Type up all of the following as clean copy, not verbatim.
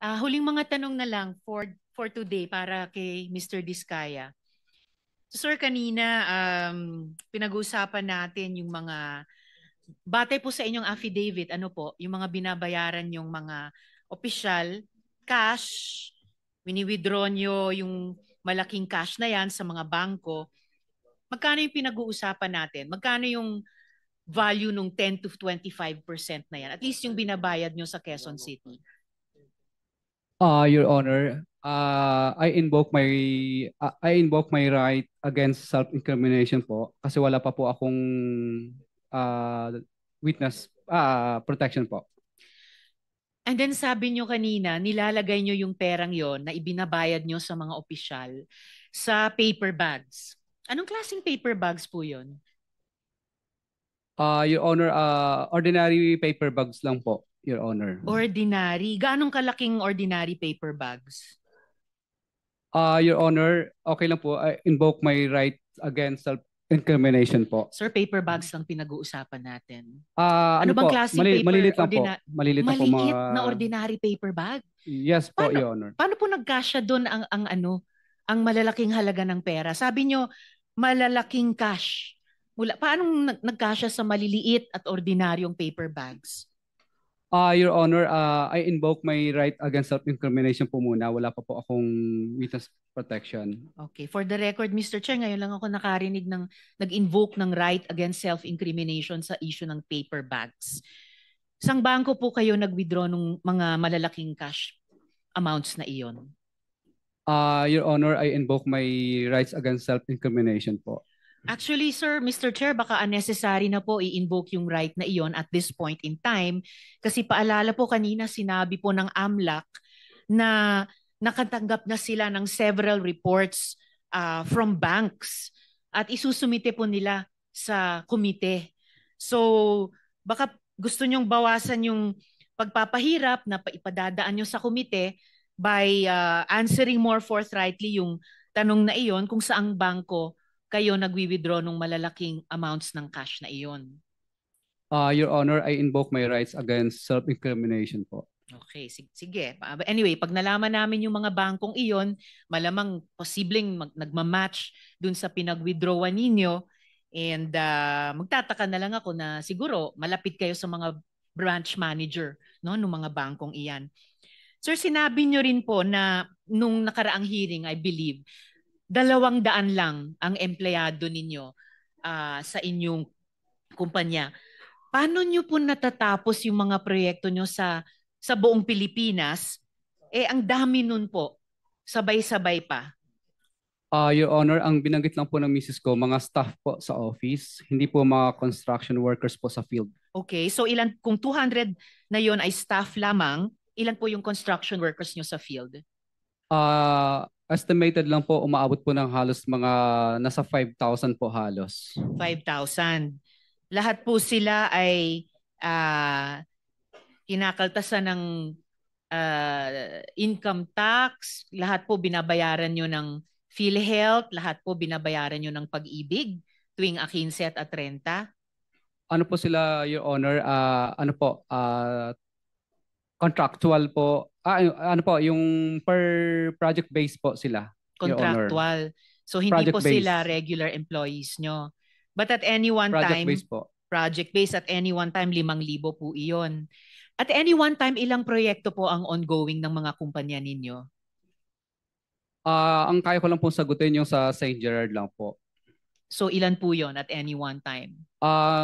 Huling mga tanong na lang for today para kay Mr. Diskaya. So, sir, kanina pinag-uusapan natin yung mga, batay po sa inyong affidavit, ano po, yung mga binabayaran yung mga opisyal, cash, wini-withdraw nyo yung malaking cash na yan sa mga bangko. Magkano yung pinag-uusapan natin? Magkano yung value nung 10 to 25% na yan? At least yung binabayad nyo sa Quezon City. Your Honor, I invoke my right against self-incrimination po kasi wala pa po akong witness protection po. And then sabi nyo kanina, nilalagay nyo yung perang yon na ibinabayad nyo sa mga opisyal sa paper bags. Anong klaseng paper bags po yun? Your Honor, ordinary paper bags lang po, Your Honor. Ordinary. Gaanong kalaking ordinary paper bags? Your Honor, okay lang po. I invoke my right against self-incrimination po. Sir, paper bags lang pinag-uusapan natin. Ano bang po? klaseng paper? Malilit lang po. Malilit lang po Maliit mga... na ordinary paper bag? Yes po, Your Honor. Paano po nagkasya doon ang malalaking halaga ng pera? Sabi nyo, malalaking cash. Paano nagkasya sa maliliit at ordinaryong paper bags? Your Honor, I invoke my right against self-incrimination po muna. Wala pa po akong witness protection. Okay. For the record, Mr. Chair, ngayon lang ako nakarinig ng nag-invoke ng right against self-incrimination sa issue ng paper bags. Sang bangko po kayo nag-withdraw ng mga malalaking cash amounts na iyon? Your Honor, I invoke my rights against self-incrimination po. Actually, sir, Mr. Chair, baka unnecessary na po i-invoke yung right na iyon at this point in time. Kasi paalala po kanina, sinabi po ng AMLAC na nakatanggap na sila ng several reports from banks at isusumite po nila sa komite. So, baka gusto nyong bawasan yung pagpapahirap na ipadadaan nyo sa komite by answering more forthrightly yung tanong na iyon kung saang bangko kayo nagwi-withdraw ng malalaking amounts ng cash na iyon. Your Honor, I invoke my rights against self-incrimination po. Okay, sige. Anyway, pag nalaman namin yung mga bangkong iyon, malamang posibleng nagmamatch dun sa pinag-withdrawan ninyo and magtataka na lang ako na siguro malapit kayo sa mga branch manager no, ng mga bangkong iyan. Sir, sinabi nyo rin po na nung nakaraang hearing, I believe, 200 lang ang empleyado ninyo sa inyong kumpanya. Paano nyo po natatapos yung mga proyekto nyo sa buong Pilipinas? Ang dami nun po. Sabay-sabay pa. Your Honor, ang binanggit lang po ng misis ko, mga staff po sa office, hindi po mga construction workers po sa field. Okay, so kung 200 na yon ay staff lamang, ilan po yung construction workers nyo sa field? Estimated lang po, umaabot po ng halos mga nasa 5,000 po halos. 5,000. Lahat po sila ay kinakaltasan ng income tax, lahat po binabayaran nyo ng PhilHealth, lahat po binabayaran nyo ng Pag-ibig tuwing 15 at 30. Ano po sila, Your Honor? Contractual po. Ano po, yung per project base po sila. Contractual. So hindi project po base. Sila regular employees nyo. But at any one project time, base po. Project base at any one time 5,000 po iyon. At any one time, ilang proyekto po ang ongoing ng mga kumpanya ninyo? Ang kaya ko lang po sagutin yung sa St. Gerard lang po. So ilan po yon at any one time?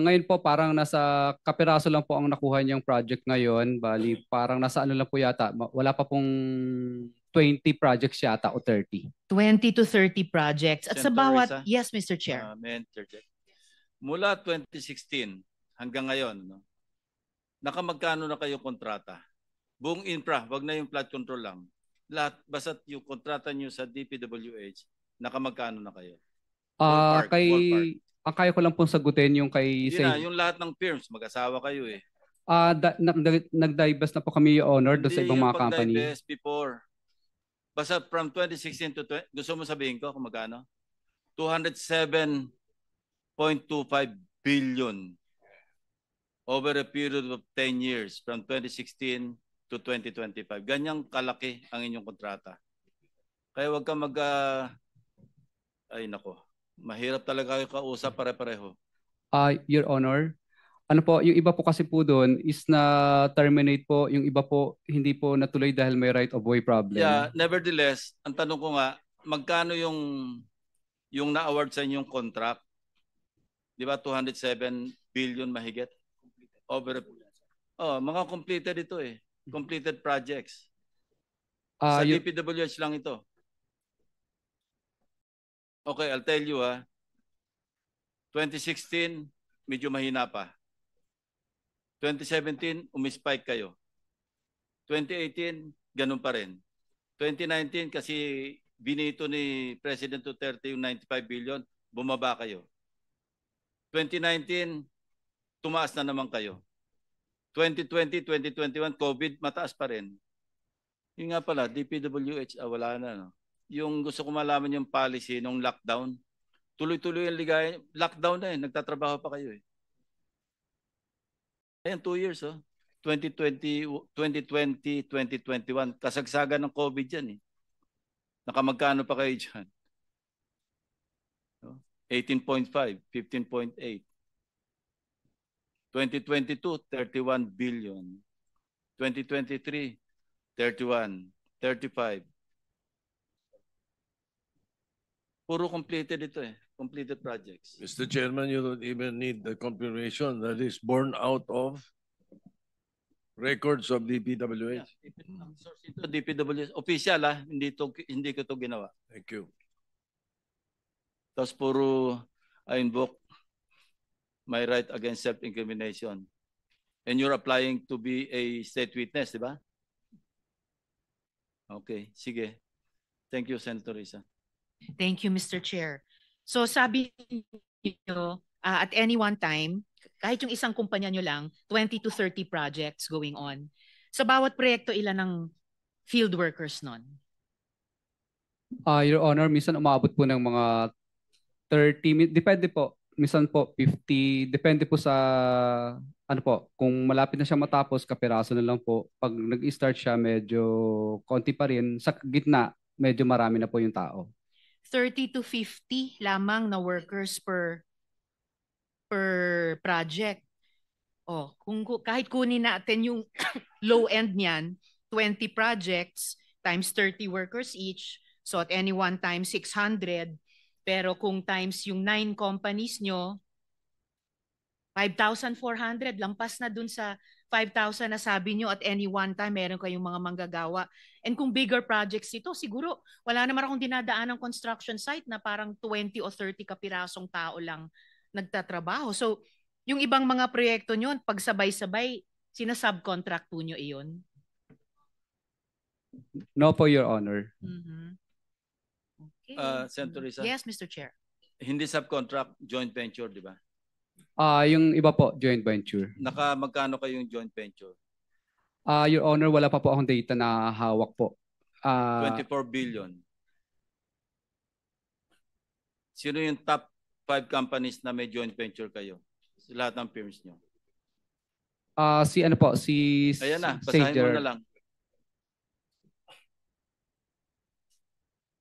Ngayon po parang nasa kapiraso lang po ang nakuha niyang project ngayon. Bali parang nasa ano lang po yata. Wala pa pong 20 projects yata o 30. 20 to 30 projects. At sa bawat... Yes, Mr. Chair. Mula 2016 hanggang ngayon, no? Nakamagkano na kayo kontrata? Buong infra, wag na yung flood control lang. Lahat, basta yung kontrata nyo sa DPWH, nakamagkano na kayo? Ballpark. Ang kaya ko lang pong sagutin yung kay... Yung lahat ng firms, mag-asawa kayo eh. Nag-divest na po kami, Your Honor, doon sa ibang mga company. Hindi, divest before. Basta from 2016 to... Gusto mo sabihin ko kung magkano? 207.25 billion over a period of 10 years from 2016 to 2025. Ganyang kalaki ang inyong kontrata. Kaya wag ka ay nako, mahirap talaga kayo kausap pare-pareho. Your Honor, ano po, yung iba po kasi po doon is na terminate po, yung iba po hindi po natuloy dahil may right of way problem. Yeah, nevertheless, ang tanong ko nga, magkano yung na-award sa inyong contract? Di ba 207 billion mahigit? Mga completed ito eh. Completed projects. Sa DPWH lang ito. Okay, I'll tell you 2016, medyo mahina pa. 2017, umispike kayo. 2018, ganun pa rin. 2019, kasi binito ni President Duterte yung 95 billion, bumaba kayo. 2019, tumaas na naman kayo. 2020, 2021, COVID, mataas pa rin. Yung nga pala, DPWH, wala na. No? Yung gusto ko malaman yung policy nung lockdown, tuloy-tuloy yung ligaya. Lockdown na nagtatrabaho pa kayo eh. Ayan, 2 years 2020, 2021, kasagsagan ng COVID yan eh. Nakamagkano pa kayo dyan? 18.5, 15.8. 2022, 31 billion. 2023, 31, 35. Puro completed ito eh. Completed projects. Mr. Chairman, you don't even need the confirmation that is born out of records of DPWH. Ito DPWH. Official hindi ko to ginawa. Thank you. Tapos puro I invoke my right against self-incrimination. And you're applying to be a state witness, di ba? Okay, sige. Thank you, Senator Risa. Thank you, Mr. Chair. So sabi niyo, at any one time, kahit yung isang kumpanya nyo lang, 20 to 30 projects going on. Sa bawat proyekto, ilan ang field workers nun? Your Honor, minsan umabot po ng mga 30, depende po. Minsan po 50, depende po sa ano po, kung malapit na siya matapos, kapiraso na lang po. Pag nag-start siya, medyo konti pa rin. Sa gitna, medyo marami na po yung tao. 30 to 50 lamang na workers per project. Kahit kunin natin yung low end niyan, 20 projects times 30 workers each, so at any one time 600, pero kung times yung 9 companies nyo, 5,400, lampas na dun sa 5,000 na sabi nyo at any one time meron kayong mga manggagawa. And kung bigger projects ito, siguro wala naman akong dinadaan ng construction site na parang 20 o 30 kapirasong tao lang nagtatrabaho. So, yung ibang mga proyekto nyo, pag sabay-sabay, sinasubcontract po nyo iyon? No po, Your Honor. Mm-hmm. Okay. Senator Risa? Yes, Mr. Chair. Hindi subcontract, joint venture, di ba? Yung iba po, joint venture. Magkano kayong joint venture? Your Honor, wala pa po akong data na hawak po. 24 billion. Sino yung top 5 companies na may joint venture kayo? Sa lahat ng firms nyo. Si Ayan na, basahin mo na lang.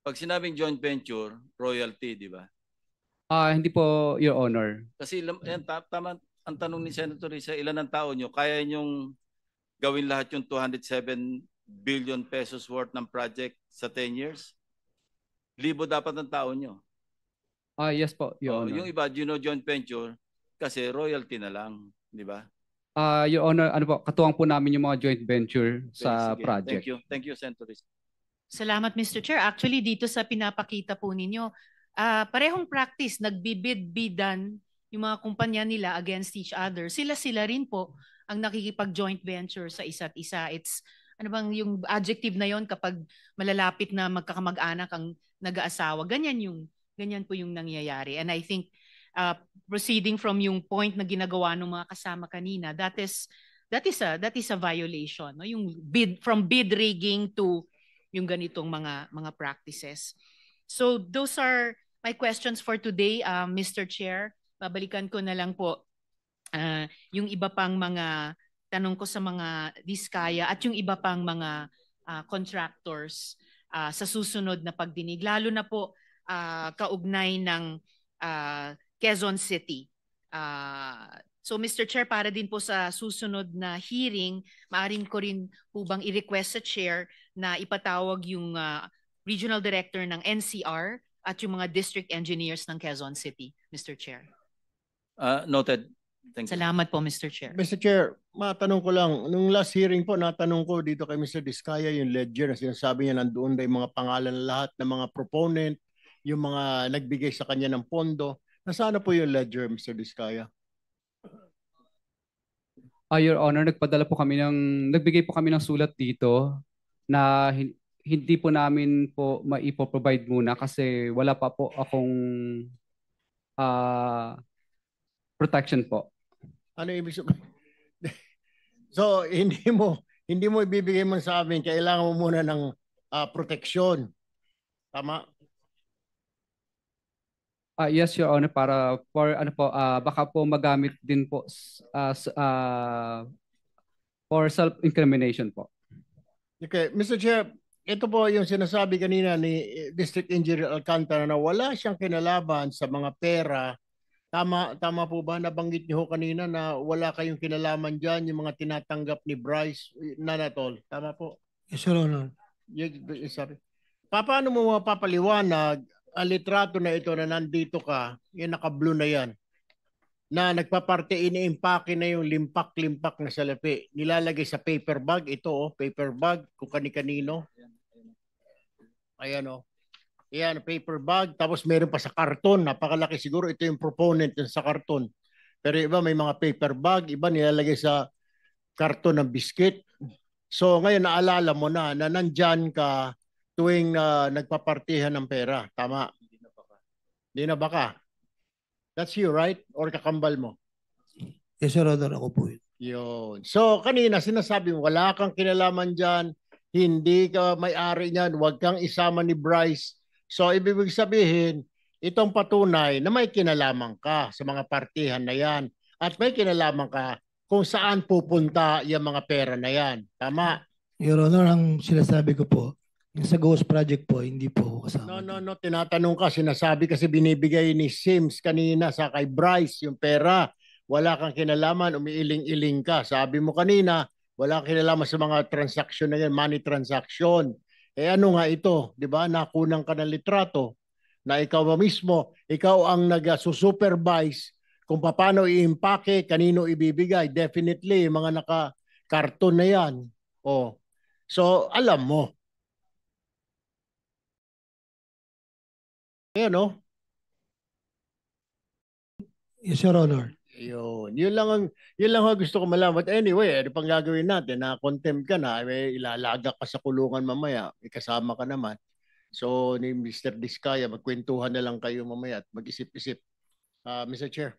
Pag sinabing joint venture, royalty, di ba? Hindi po, Your Honor. Kasi tama ang tanong ni Senator Risa, ilan ang tao nyo? Kaya nyong gawin lahat yung 207 billion pesos worth ng project sa 10 years? Libo dapat ang tao nyo. Yes po, Your Honor. Yung iba, joint venture, kasi royalty na lang, di ba? Your Honor, katuwang po namin yung mga joint venture sa Sige. project. Thank you, Senator Risa. Salamat, Mr. Chair. Actually, dito sa pinapakita po ninyo, parehong practice, nagbibid-bidan yung mga kumpanya nila against each other. Sila rin po ang nakikipag-joint venture sa isa't isa. It's, yung adjective na yon kapag malalapit na magkakamag-anak ang nag-aasawa. Ganyan po yung nangyayari. And I think, proceeding from yung point na ginagawa ng mga kasama kanina, that is a violation. No? Yung from bid rigging to yung ganitong mga practices. So those are my questions for today, Mr. Chair. Babalikan ko na lang po yung iba pang mga tanong ko sa mga Diskaya at yung iba pang mga contractors sa susunod na pagdinig, lalo na po kaugnay ng Quezon City. So Mr. Chair, para din po sa susunod na hearing, maaari ko rin po bang i-request sa Chair na ipatawag yung Regional Director ng NCR at yung mga District Engineers ng Quezon City, Mr. Chair. Noted. Thank you. Salamat po, Mr. Chair. Mr. Chair, matanong ko lang, nung last hearing po, natanong ko dito kay Mr. Diskaya yung ledger na sinasabi niya nandoon na yung mga pangalan lahat ng mga proponent, yung mga nagbigay sa kanya ng pondo. Nasaan po yung ledger, Mr. Diskaya? Your Honor, nagbigay po kami ng sulat dito na hindi po namin po maipo-provide muna kasi wala pa po akong protection po. Ano ibig sabihin? So, hindi mo ibibigay mo sa amin, kailangan mo muna ng proteksyon. Tama? Yes, Your Honor, para for baka po magamit din po for self-incrimination po. Okay, Mr. Chair, ito po yung sinasabi kanina ni District Engineer Alcantara na wala siyang kinalaban sa mga pera. Tama po ba? Nabanggit niyo kanina na wala kayong kinalaman dyan, yung mga tinatanggap ni Bryce Nanatol. Tama po? Yes, Your Honor. Paano mo mapapaliwanag ang litrato na ito na nandito ka, yung naka-blue na yan, na nagpaparte, ini-impake na yung limpak-limpak na salapi. Nilalagay sa paper bag. Ito, paper bag, kung kani-kanino. Ayan, Ayan, paper bag. Tapos meron pa sa karton. Napakalaki siguro. Ito yung proponent sa karton. Pero iba may mga paper bag. Iba nilalagay sa karton ng biscuit. So ngayon naalala mo na nandyan ka tuwing nagpapartihan ng pera. Tama? Hindi na baka. That's you, right? Or kakambal mo? Yes, Your Honor. Ako po yun. Yun. So kanina sinasabi mo, wala kang kinalaman dyan. Hindi ka may-ari niyan. Huwag kang isama ni Bryce. So, ibig sabihin, itong patunay na may kinalaman ka sa mga partihan na yan at may kinalaman ka kung saan pupunta yung mga pera na yan. Tama? Your Honor, ang sinasabi ko po, yung sa Ghost Project po, hindi po ako kasama. No. Tinatanong ka, sinasabi kasi binibigay ni Sims kanina sa kay Bryce yung pera. Wala kang kinalaman, umiiling-iling ka. Sabi mo kanina, wala kang kinalaman sa mga transaction na yan, money transaction. Ano nga ito, di ba? Nakunang ka ng litrato na ikaw mismo, ikaw ang nag-supervise kung paano i-impake, kanino ibibigay. Definitely, mga naka-karton na yan. So, alam mo. Ayan, Yes, Your Honor. Yun lang ang gusto ko malaman. But anyway, ano pang gagawin natin? Na-contempt ka na, may ilalaga ka sa kulungan mamaya, may kasama ka naman. So, ni Mr. Diskaya, magkwentuhan na lang kayo mamaya at mag-isip-isip. Mr. Chair.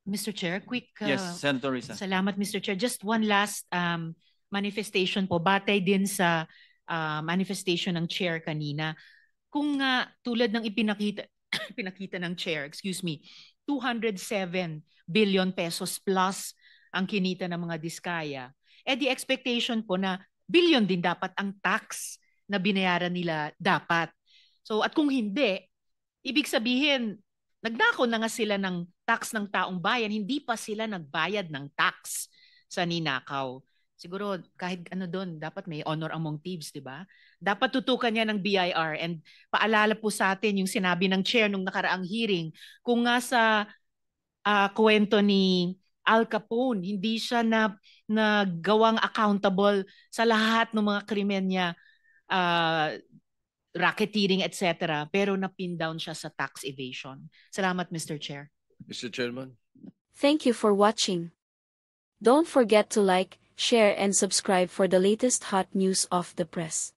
Mr. Chair, quick. Yes, Senator Risa. Salamat, Mr. Chair. Just one last manifestation po. Batay din sa manifestation ng Chair kanina. Kung tulad ng ipinakita ng Chair, 207 billion pesos plus ang kinita ng mga Diskaya. The expectation po na billion din dapat ang tax na binayaran nila dapat. So at kung hindi, ibig sabihin, nagdako na nga sila ng tax ng taong bayan, hindi pa sila nagbayad ng tax sa ninakaw. Siguro kahit doon, dapat may honor among thieves, di ba? Dapat tutukan niya ng BIR and paalala po sa atin yung sinabi ng chair nung nakaraang hearing, kung nga sa kwento ni Al Capone, hindi siya nagawang accountable sa lahat ng mga krimen niya, racketeering, etc. Pero napin down siya sa tax evasion. Salamat, Mr. Chair. Mr. Chairman. Thank you for watching. Don't forget to like, share and subscribe for the latest hot news of the press.